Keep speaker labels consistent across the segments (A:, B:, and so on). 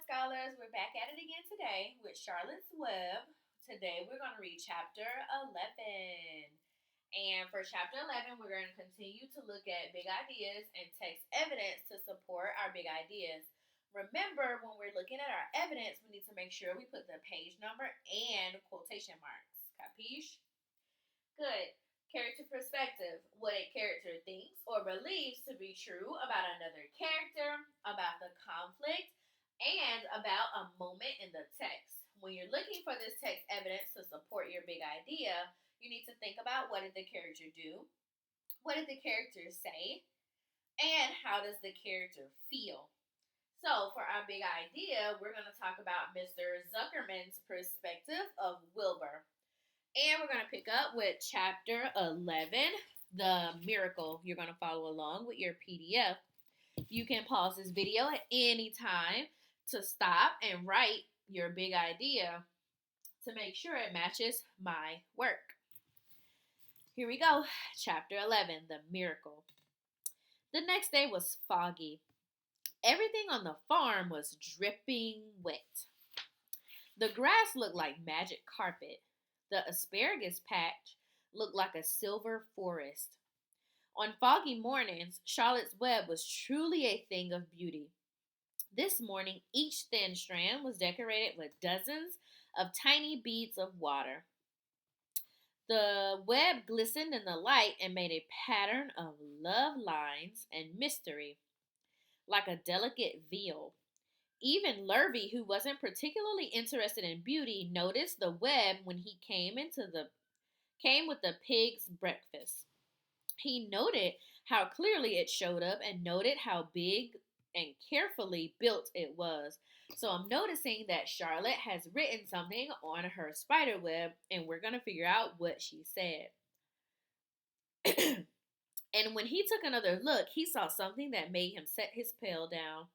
A: Scholars. We're back at it again today with Charlotte's Web. Today we're going to read chapter 11. And for chapter 11, we're going to continue to look at big ideas and text evidence to support our big ideas. Remember, when we're looking at our evidence, we need to make sure we put the page number and quotation marks. Capiche? Good. Character perspective. What a character thinks or believes to be true about another character, about the conflict, and about a moment in the text. When you're looking for this text evidence to support your big idea, you need to think about what did the character do, what did the character say, and how does the character feel. So, for our big idea, we're going to talk about Mr. Zuckerman's perspective of Wilbur. And we're going to pick up with chapter 11, the miracle. You're going to follow along with your PDF. You can pause this video at any time to stop and write your big idea to make sure it matches my work. Here we go. Chapter 11, the miracle. The next day was foggy. Everything on the farm was dripping wet. The grass looked like magic carpet. The asparagus patch looked like a silver forest. On foggy mornings, Charlotte's Web was truly a thing of beauty. This morning, each thin strand was decorated with dozens of tiny beads of water. The web glistened in the light and made a pattern of love lines and mystery, like a delicate veil. Even Lurvy, who wasn't particularly interested in beauty, noticed the web when he came with the pig's breakfast. He noted how clearly it showed up and noted how big and carefully built it was. So I'm noticing that Charlotte has written something on her spider web, and we're going to figure out what she said. And when he took another look, he saw something that made him set his pail down.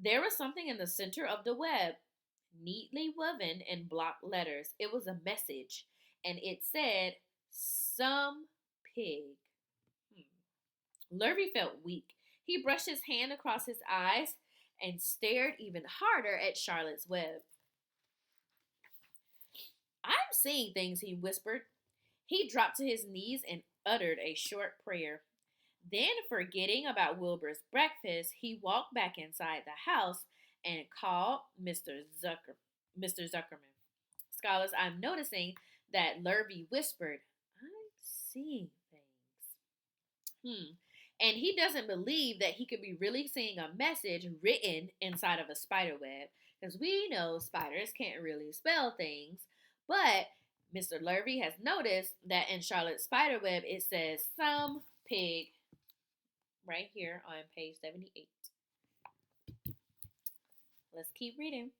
A: There was something in the center of the web, neatly woven in block letters. It was a message, and it said, "Some pig." Lurvy felt weak. He brushed his hand across his eyes and stared even harder at Charlotte's Web. "I'm seeing things," he whispered. He dropped to his knees and uttered a short prayer. Then, forgetting about Wilbur's breakfast, he walked back inside the house and called Mr. Zuckerman. Scholars, I'm noticing that Lurvy whispered, "I'm seeing things." And he doesn't believe that he could be really seeing a message written inside of a spider web, because we know spiders can't really spell things. But Mr. Lurvy has noticed that in Charlotte's spider web it says "some pig" right here on page 78. Let's keep reading.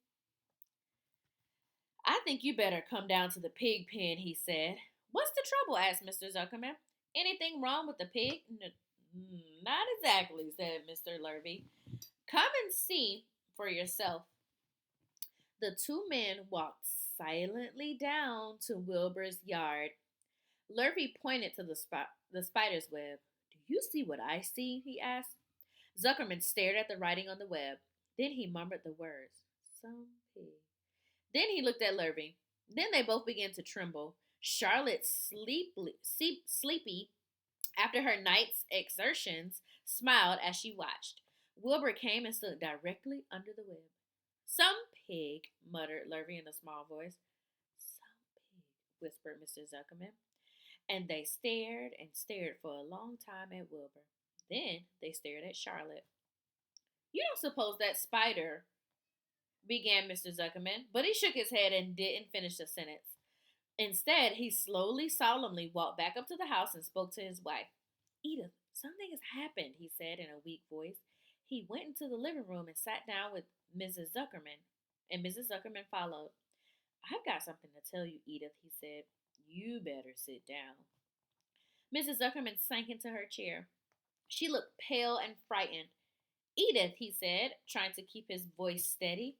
A: "I think you better come down to the pig pen," he said. "What's the trouble?" asked Mr. Zuckerman. "Anything wrong with the pig?" "Not exactly," said Mr. Lurvy. "Come and see for yourself." The two men walked silently down to Wilbur's yard. Lurvy pointed to the spider's web. "Do you see what I see?" he asked. Zuckerman stared at the writing on the web. Then he murmured the words, "Some pig." Then he looked at Lurvy. Then they both began to tremble. Charlotte, sleepy after her night's exertions, smiled as she watched. Wilbur came and stood directly under the web. "Some pig," muttered Lurvy in a small voice. "Some pig," whispered Mr. Zuckerman. And they stared and stared for a long time at Wilbur. Then they stared at Charlotte. "You don't suppose that spider," began Mr. Zuckerman, but he shook his head and didn't finish the sentence. Instead, he slowly, solemnly walked back up to the house and spoke to his wife. "Edith, something has happened," he said in a weak voice. He went into the living room and sat down with Mrs. Zuckerman, and Mrs. Zuckerman followed. "I've got something to tell you, Edith," he said. "You better sit down." Mrs. Zuckerman sank into her chair. She looked pale and frightened. "Edith," he said, trying to keep his voice steady,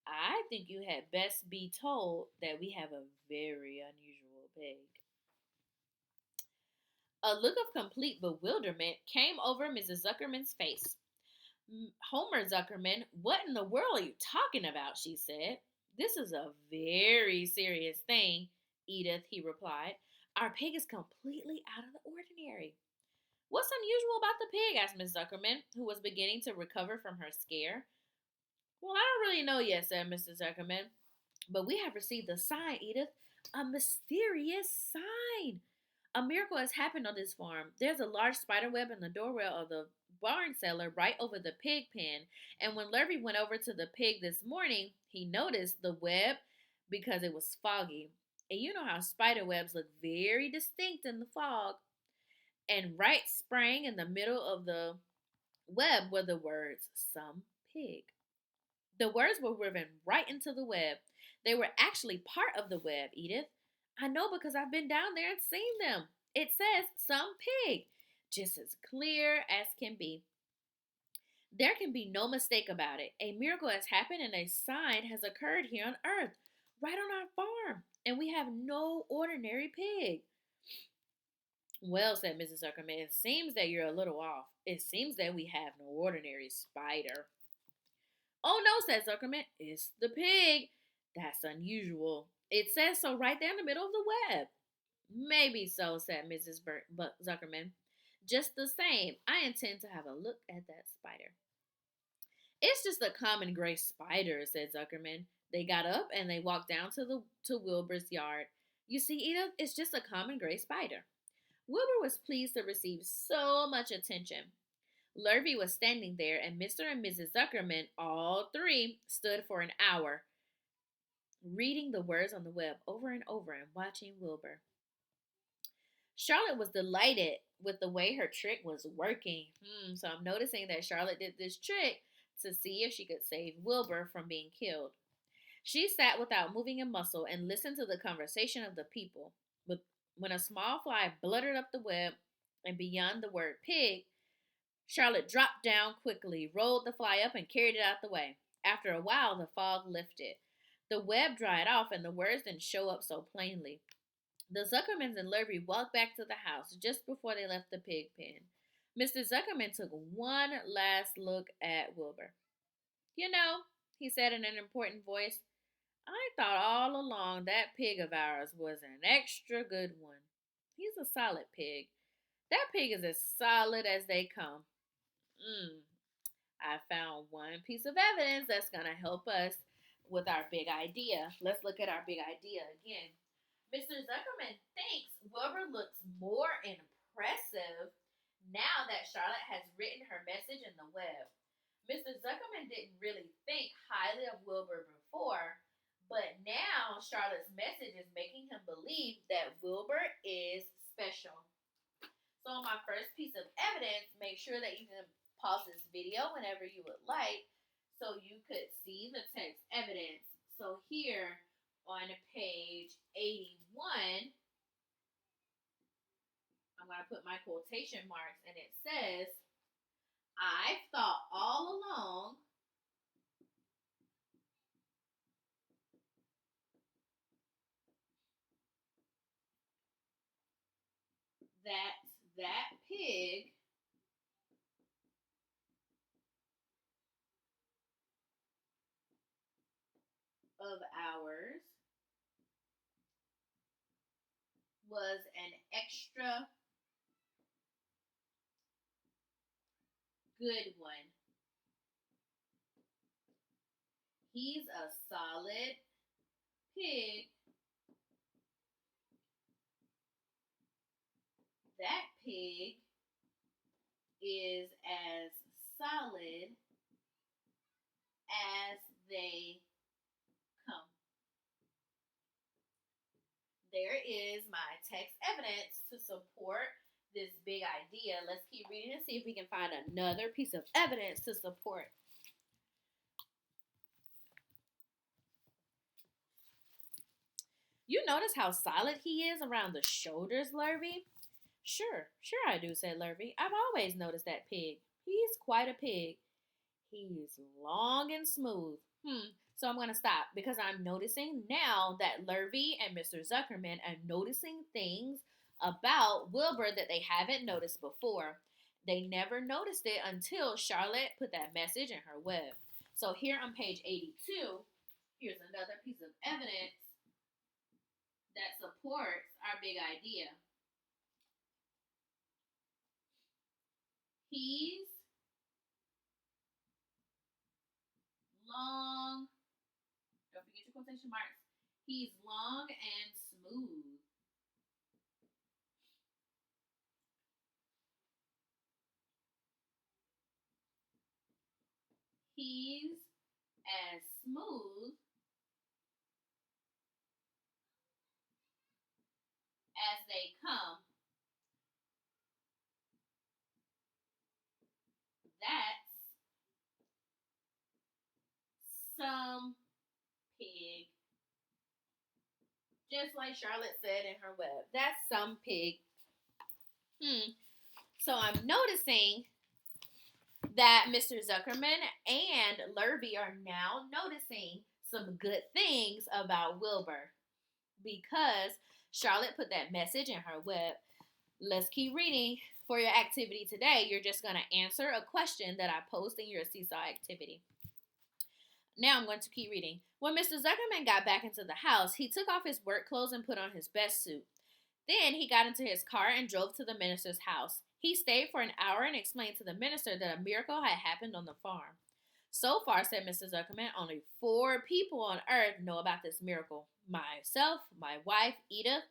A: "I think you had best be told that we have a very unusual pig." A look of complete bewilderment came over Mrs. Zuckerman's face. Homer Zuckerman, what in the world are you talking about? She said. This is a very serious thing, Edith, he replied. Our pig is completely out of the ordinary. What's unusual about the pig? Asked Miss Zuckerman, who was beginning to recover from her scare. Well, I don't really know yet, said Mr. Zuckerman. But we have received a sign, Edith. A mysterious sign. A miracle has happened on this farm. There's a large spider web in the doorway of the barn cellar right over the pig pen. And when Lurvy went over to the pig this morning, he noticed the web because it was foggy. And you know how spider webs look very distinct in the fog. And right sprang in the middle of the web were the words, some pig. The words were woven right into the web. They were actually part of the web, Edith. I know because I've been down there and seen them. It says some pig, just as clear as can be. There can be no mistake about it. A miracle has happened and a sign has occurred here on earth, right on our farm, and we have no ordinary pig. Well, said Mrs. Zuckerman, it seems that you're a little off. It seems that we have no ordinary spider. Oh no, said Zuckerman, it's the pig. That's unusual. It says so right there in the middle of the web. Maybe so, said Mrs. Zuckerman. Just the same, I intend to have a look at that spider. It's just a common gray spider, said Zuckerman. They got up and they walked down to Wilbur's yard. You see, Edith, it's just a common gray spider. Wilbur was pleased to receive so much attention. Lurvy was standing there, and Mr. and Mrs. Zuckerman, all three, stood for an hour, reading the words on the web over and over and watching Wilbur. Charlotte was delighted with the way her trick was working. So I'm noticing that Charlotte did this trick to see if she could save Wilbur from being killed. She sat without moving a muscle and listened to the conversation of the people. When a small fly bluttered up the web and beyond the word pig, Charlotte dropped down quickly, rolled the fly up, and carried it out the way. After a while, the fog lifted. The web dried off, and the words didn't show up so plainly. The Zuckermans and Lurvy walked back to the house just before they left the pig pen. Mr. Zuckerman took one last look at Wilbur. You know, he said in an important voice, I thought all along that pig of ours was an extra good one. He's a solid pig. That pig is as solid as they come. I found one piece of evidence that's going to help us with our big idea. Let's look at our big idea again. Mr. Zuckerman thinks Wilbur looks more impressive now that Charlotte has written her message in the web. Mr. Zuckerman didn't really think highly of Wilbur before, but now Charlotte's message is making him believe that Wilbur is special. So my first piece of evidence, make sure that you can pause this video whenever you would like so you could see the text evidence. So here on page 81, I'm going to put my quotation marks and it says, I thought all along that pig of ours was an extra good one. He's a solid pig. That pig is as solid as they come. There is my text evidence to support this big idea. Let's keep reading and see if we can find another piece of evidence to support. You notice how solid he is around the shoulders, Lurvy? Sure I do, said Lurvy. I've always noticed that pig. He's quite a pig. He's long and smooth. So I'm going to stop because I'm noticing now that Lurvy and Mr. Zuckerman are noticing things about Wilbur that they haven't noticed before. They never noticed it until Charlotte put that message in her web. So here on page 82, here's another piece of evidence that supports our big idea. He's long, don't forget your quotation marks. He's long and smooth. He's as smooth as they come. That's some pig. Just like Charlotte said in her web. That's some pig. So I'm noticing that Mr. Zuckerman and Lurvy are now noticing some good things about Wilbur because Charlotte put that message in her web. Let's keep reading. For your activity today, you're just going to answer a question that I posed in your seesaw activity. Now I'm going to keep reading. When Mr. Zuckerman got back into the house, he took off his work clothes and put on his best suit. Then he got into his car and drove to the minister's house. He stayed for an hour and explained to the minister that a miracle had happened on the farm. So far, said Mr. Zuckerman, only 4 people on earth know about this miracle. Myself, my wife, Edith,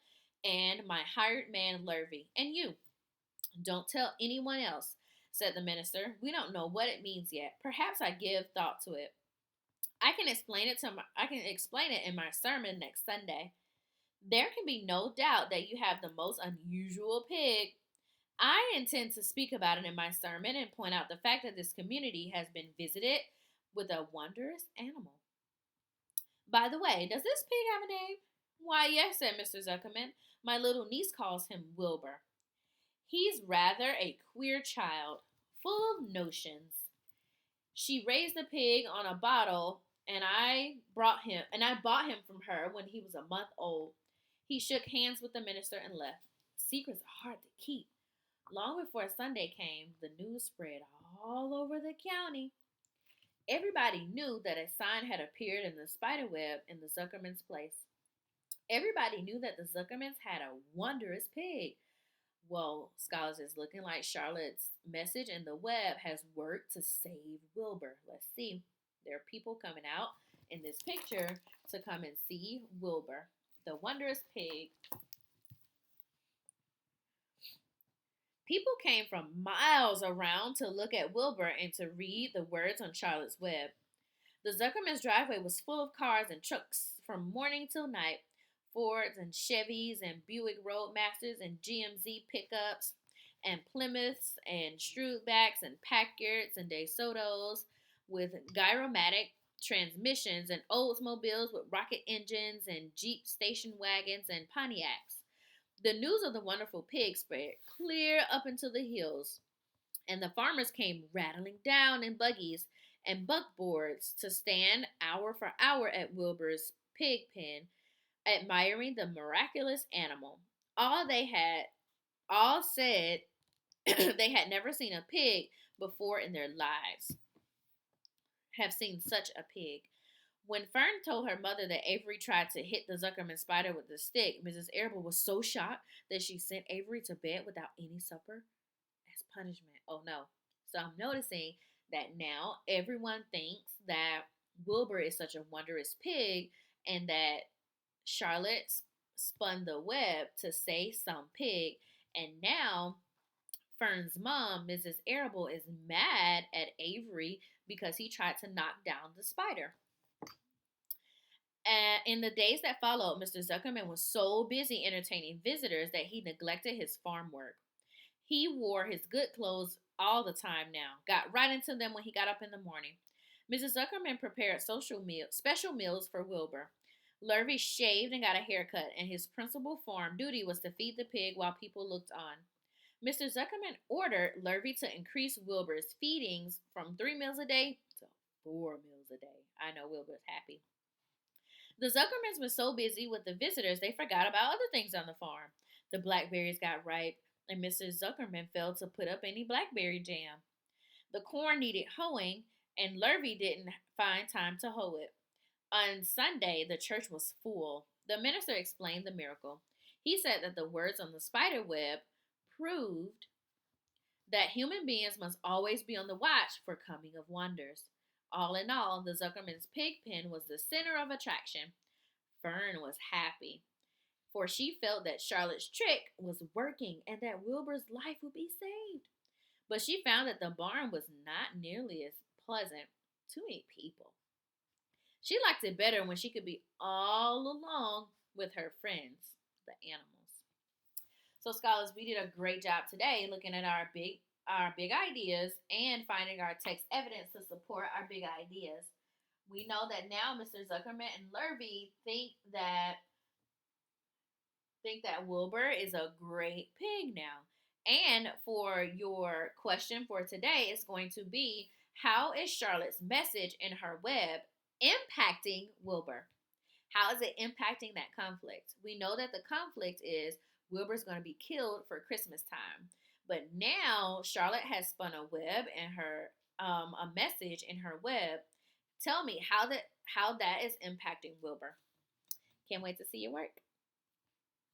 A: and my hired man, Lurvy, and you. Don't tell anyone else, said the minister. We don't know what it means yet. Perhaps I give thought to it. I can explain it in my sermon next Sunday. There can be no doubt that you have the most unusual pig. I intend to speak about it in my sermon and point out the fact that this community has been visited with a wondrous animal. By the way, does this pig have a name? Why, yes, said Mr. Zuckerman. My little niece calls him Wilbur. He's rather a queer child, full of notions. She raised the pig on a bottle, and I bought him from her when he was a month old. He shook hands with the minister and left. Secrets are hard to keep. Long before Sunday came, the news spread all over the county. Everybody knew that a sign had appeared in the spider web in the Zuckerman's place. Everybody knew that the Zuckermans had a wondrous pig. Well, scholars, is looking like Charlotte's message in the web has worked to save Wilbur. Let's see. There are people coming out in this picture to come and see Wilbur, the wondrous pig. People came from miles around to look at Wilbur and to read the words on Charlotte's web. The Zuckerman's driveway was full of cars and trucks from morning till night. Fords and Chevys and Buick Roadmasters and GMZ pickups and Plymouths and Strudebacks and Packards and DeSotos with gyromatic transmissions and Oldsmobiles with rocket engines and Jeep station wagons and Pontiacs. The news of the wonderful pig spread clear up into the hills, and the farmers came rattling down in buggies and buckboards to stand hour for hour at Wilbur's pig pen, admiring the miraculous animal. All said they had never seen a pig before in their lives. Have seen such a pig. When Fern told her mother that Avery tried to hit the Zuckerman spider with a stick, Mrs. Arable was so shocked that she sent Avery to bed without any supper as punishment. Oh no. So I'm noticing that now everyone thinks that Wilbur is such a wondrous pig and that Charlotte spun the web to say some pig, and now Fern's mom, Mrs. Arable, is mad at Avery because he tried to knock down the spider. In the days that followed, Mr. Zuckerman was so busy entertaining visitors that he neglected his farm work. He wore his good clothes all the time now, got right into them when he got up in the morning. Mrs. Zuckerman prepared special meals for Wilbur. Lurvy shaved and got a haircut, and his principal farm duty was to feed the pig while people looked on. Mr. Zuckerman ordered Lurvy to increase Wilbur's feedings from 3 meals a day to 4 meals a day. I know Wilbur's happy. The Zuckermans were so busy with the visitors, they forgot about other things on the farm. The blackberries got ripe, and Mr. Zuckerman failed to put up any blackberry jam. The corn needed hoeing, and Lurvy didn't find time to hoe it. On Sunday, the church was full. The minister explained the miracle. He said that the words on the spider web proved that human beings must always be on the watch for coming of wonders. All in all, the Zuckerman's pig pen was the center of attraction. Fern was happy, for she felt that Charlotte's trick was working and that Wilbur's life would be saved. But she found that the barn was not nearly as pleasant. Too many people. She liked it better when she could be all alone with her friends, the animals. So scholars, we did a great job today looking at our big ideas and finding our text evidence to support our big ideas. We know that now Mr. Zuckerman and Lurvy think that Wilbur is a great pig now. And for your question for today is going to be, how is Charlotte's message in her web impacting Wilbur? How is it impacting that conflict? We know that the conflict is Wilbur's going to be killed for Christmas time. But now Charlotte has spun a web and her a message in her web. Tell me how that is impacting Wilbur. Can't wait to see your work.